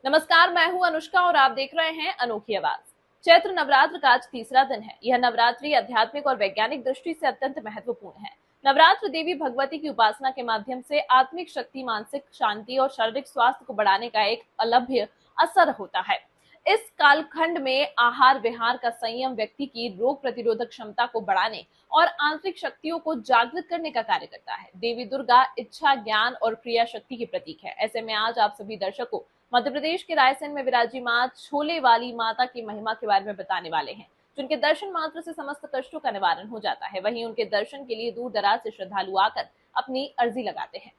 नमस्कार, मैं हूं अनुष्का और आप देख रहे हैं अनोखी आवाज। चैत्र नवरात्र का आज तीसरा दिन है। यह नवरात्रि आध्यात्मिक और वैज्ञानिक दृष्टि से अत्यंत महत्वपूर्ण है। नवरात्र देवी भगवती की उपासना के माध्यम से आत्मिक शक्ति, मानसिक शांति और शारीरिक स्वास्थ्य को बढ़ाने का एक अलभ्य असर होता है। इस कालखंड में आहार विहार का संयम व्यक्ति की रोग प्रतिरोधक क्षमता को बढ़ाने और आंतरिक शक्तियों को जागृत करने का कार्य करता है। देवी दुर्गा इच्छा, ज्ञान और क्रिया शक्ति की प्रतीक है। ऐसे में आज आप सभी दर्शकों मध्य प्रदेश के रायसेन में विराजिमान छोले वाली माता की महिमा के बारे में बताने वाले हैं, जिनके दर्शन मात्र से समस्त कष्टों का निवारण हो जाता है। वहीं उनके दर्शन के लिए दूर दराज से श्रद्धालु आकर अपनी अर्जी लगाते हैं।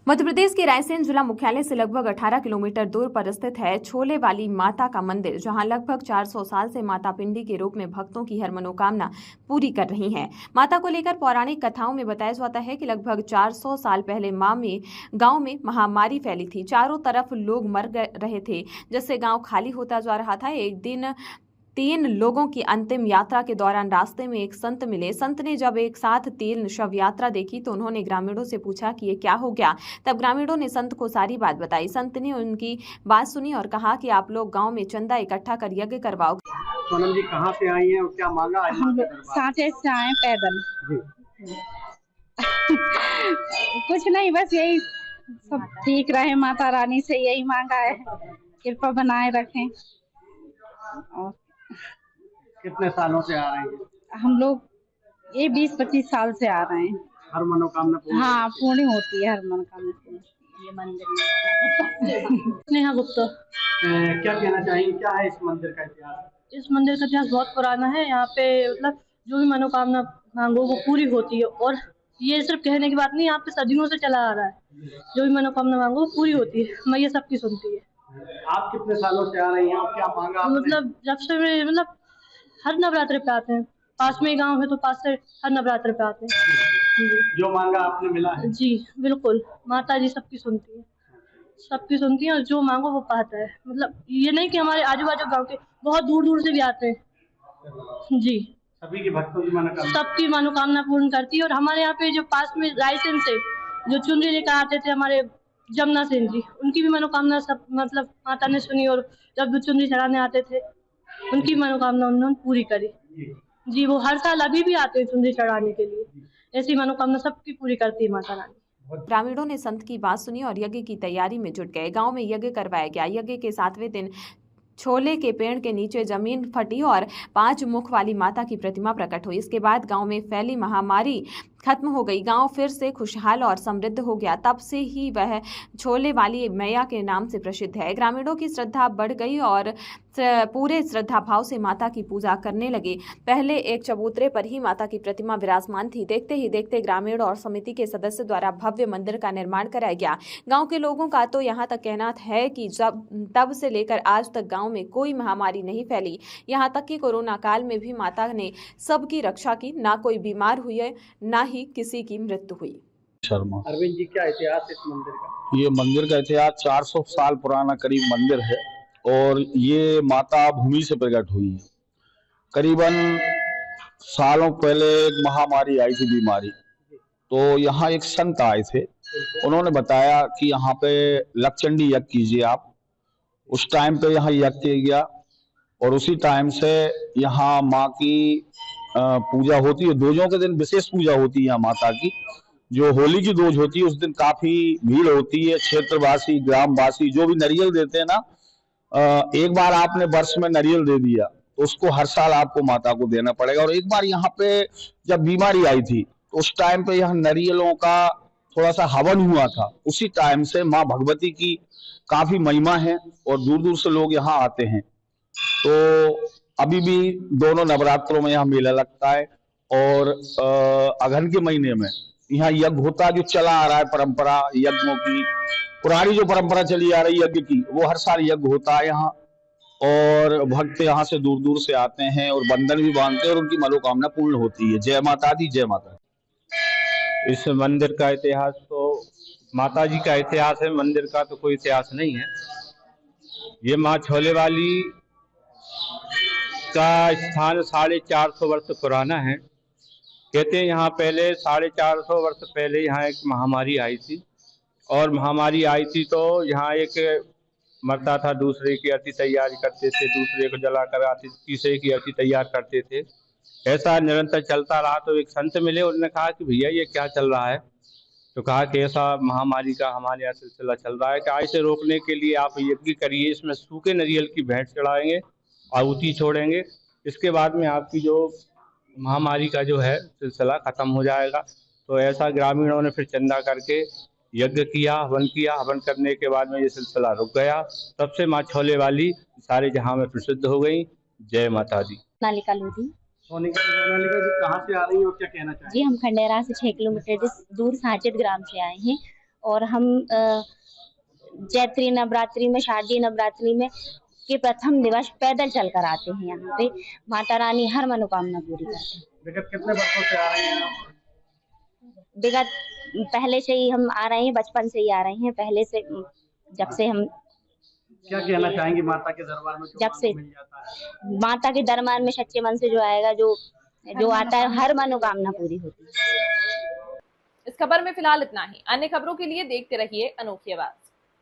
मध्य प्रदेश के रायसेन जिला मुख्यालय से लगभग 18 किलोमीटर दूर पर स्थित है छोले वाली माता का मंदिर, जहां लगभग 400 साल से माता पिंडी के रूप में भक्तों की हर मनोकामना पूरी कर रही हैं। माता को लेकर पौराणिक कथाओं में बताया जाता है कि लगभग 400 साल पहले गांव में महामारी फैली थी। चारों तरफ लोग मर रहे थे, जिससे गांव खाली होता जा रहा था। एक दिन 3 लोगों की अंतिम यात्रा के दौरान रास्ते में एक संत मिले। संत ने जब एक साथ 3 शव यात्रा देखी तो उन्होंने ग्रामीणों से पूछा कि ये क्या हो गया। तब ग्रामीणों ने संत को सारी बात बताई। संत ने उनकी बात सुनी और कहा कि आप लोग गांव में चंदा इकट्ठा कर यज्ञ करवाओ। सोनम जी कहाँ से आई हैं और क्या मांगा? हम लोग सांचे से आए पैदल जी। कुछ नहीं, बस यही सब ठीक रहे, माता रानी से यही मांगा है, कृपा बनाए रखें। और कितने सालों से आ रहे हैं? हम लोग ये 20-25 साल से आ रहे हैं। हर मनोकामना पूरी? हाँ, पूर्ण होती है हर मनोकामना पूर्ण। ये मंदिर में नेहा गुप्ता। क्या कहना चाहेंगे, क्या है इस मंदिर का इतिहास? इस मंदिर का इतिहास बहुत पुराना है। यहाँ पे मतलब जो भी मनोकामना मांगो वो पूरी होती है, और ये सिर्फ कहने की बात नहीं, यहाँ पे सदियों से चला आ रहा है। जो भी मनोकामना मांगो वो पूरी होती है। मैया सबकी सुनती है। आप कितने सालों से आ रही हैं और क्या मांगा आपने? मतलब जब से मतलब हर नवरात्रि पे आते हैं। पास में ही गाँव है तो पास से हर नवरात्रि पे आते हैं। जो मांगा आपने मिला है? जी बिल्कुल, माता जी सबकी सुनती है, सबकी सुनती है, और जो मांगो वो पाता है। मतलब ये नहीं कि हमारे आजू बाजू गाँव के बहुत दूर दूर से भी आते हैं। जी, सभी की भक्तों की मनोकामना? सबकी मनोकामना पूर्ण करती है। और हमारे यहाँ पे जो पास में रायसेन से जो चुनरी लेकर आते थे हमारे जमुना सेन जी, उनकी भी मनोकामना सब मतलब माता ने सुनी, और जब चुनरी चढ़ाने आते थे उनकी मनोकामना उन्होंने पूरी करी। जी, वो हर साल अभी भी आते हैं चुनरी चढ़ाने के लिए। ऐसी मनोकामना सबकी पूरी करती है माता रानी। ग्रामीणों ने संत की बात सुनी और यज्ञ की तैयारी में जुट गए। गांव में यज्ञ करवाया गया। यज्ञ के 7वें दिन छोले के पेड़ के नीचे जमीन फटी और 5 मुख वाली माता की प्रतिमा प्रकट हुई। इसके बाद गांव में फैली महामारी खत्म हो गई। गांव फिर से खुशहाल और समृद्ध हो गया। तब से ही वह छोले वाली मैया के नाम से प्रसिद्ध है। ग्रामीणों की श्रद्धा बढ़ गई और पूरे श्रद्धा भाव से माता की पूजा करने लगे। पहले एक चबूतरे पर ही माता की प्रतिमा विराजमान थी। देखते ही देखते ग्रामीण और समिति के सदस्य द्वारा भव्य मंदिर का निर्माण कराया गया। गांव के लोगों का तो यहाँ तक कहना है कि तब से लेकर आज तक गांव में कोई महामारी नहीं फैली। यहाँ तक कि कोरोना काल में भी माता ने सबकी रक्षा की। ना कोई बीमार हुई है, ना ही किसी की मृत्यु हुई। शर्मा। अरविंद जी, क्या इतिहास है इस मंदिर का? ये मंदिर का इतिहास 400 साल पुराना करीब मंदिर है, और ये माता भूमि से प्रकट हुई है। करीबन सालों पहले एक महामारी आई थी, बीमारी, तो यहाँ एक संत आए थे। उन्होंने बताया कि यहाँ पे लक्षचंडी यज्ञ कीजिए आप। उस टाइम पे यहाँ यज्ञ किया गया, और उसी टाइम से यहाँ माँ की पूजा होती है। दोजों के दिन विशेष पूजा होती है यहाँ माता की। जो होली की दोज होती है उस दिन काफी भीड़ होती है। क्षेत्रवासी, ग्रामवासी जो भी नारियल देते हैं ना, एक बार आपने वर्ष में नारियल दे दिया तो उसको हर साल आपको माता को देना पड़ेगा। और एक बार यहाँ पे जब बीमारी आई थी तो उस टाइम पे यहाँ नारियलों का थोड़ा सा हवन हुआ था। उसी टाइम से माँ भगवती की काफी महिमा है और दूर दूर से लोग यहाँ आते हैं। तो अभी भी दोनों नवरात्रों में यहाँ मेला लगता है, और अगहन के महीने में यहाँ यज्ञ होता है, जो चला आ रहा है परंपरा यज्ञों की। पुरानी जो परंपरा चली आ रही है यज्ञ की, वो हर साल यज्ञ होता है यहाँ, और भक्त यहाँ से दूर दूर से आते हैं और बंधन भी बांधते हैं और उनकी मनोकामना पूर्ण होती है। जय माता दी, जय माता दी। इस मंदिर का इतिहास तो माता जी का इतिहास है, मंदिर का तो कोई इतिहास नहीं है। ये माँ छोले वाली का स्थान 450 वर्ष पुराना है। कहते हैं यहाँ पहले 450 वर्ष पहले यहाँ एक महामारी आई थी, और महामारी आई थी तो यहाँ एक मरता था दूसरे की अर्थी तैयारी करते थे, दूसरे को जला कर आते, तीसरे की अर्थी तैयार करते थे। ऐसा निरंतर चलता रहा। तो एक संत मिले, उन्होंने कहा कि भैया ये क्या चल रहा है। तो कहा कि ऐसा महामारी का हमारे यहाँ सिलसिला चल रहा है कि आज से रोकने के लिए आप यज्ञ करिए, इसमें सूखे नारियल की भेंट चढ़ाएंगे, आहुति छोड़ेंगे, इसके बाद में आपकी जो महामारी का जो है सिलसिला खत्म हो जाएगा। तो ऐसा ग्रामीणों ने फिर चंदा करके यज्ञ किया, हवन करने के बाद में ये सिलसिला रुक गया। तब से माँ छोले वाली सारे जहां में प्रसिद्ध हो गई। जय माता दी। नालिका लोधी। सोनिका जी कहाँ से आ रही है और क्या कहना चाहिए? जी, हम खंडेरा से 6 किलोमीटर दूर साचेत ग्राम से आए हैं और हम चैत्री नवरात्रि में, शारदीय नवरात्रि में के प्रथम दिवस पैदल चलकर आते हैं। यहाँ पे माता रानी हर मनोकामना पूरी करते हैं। विगत कितने वर्षों से आ रहे हैं? विगत पहले से ही हम आ रहे हैं, बचपन से ही आ रहे हैं, पहले से जब से हम। क्या कहना चाहेंगे माता के दरबार में? जब से माता के दरबार में सच्चे मन से जो आएगा, जो आता है, हर मनोकामना पूरी होती है। इस खबर में फिलहाल इतना ही। अन्य खबरों के लिए देखते रहिए अनोखी आवाज।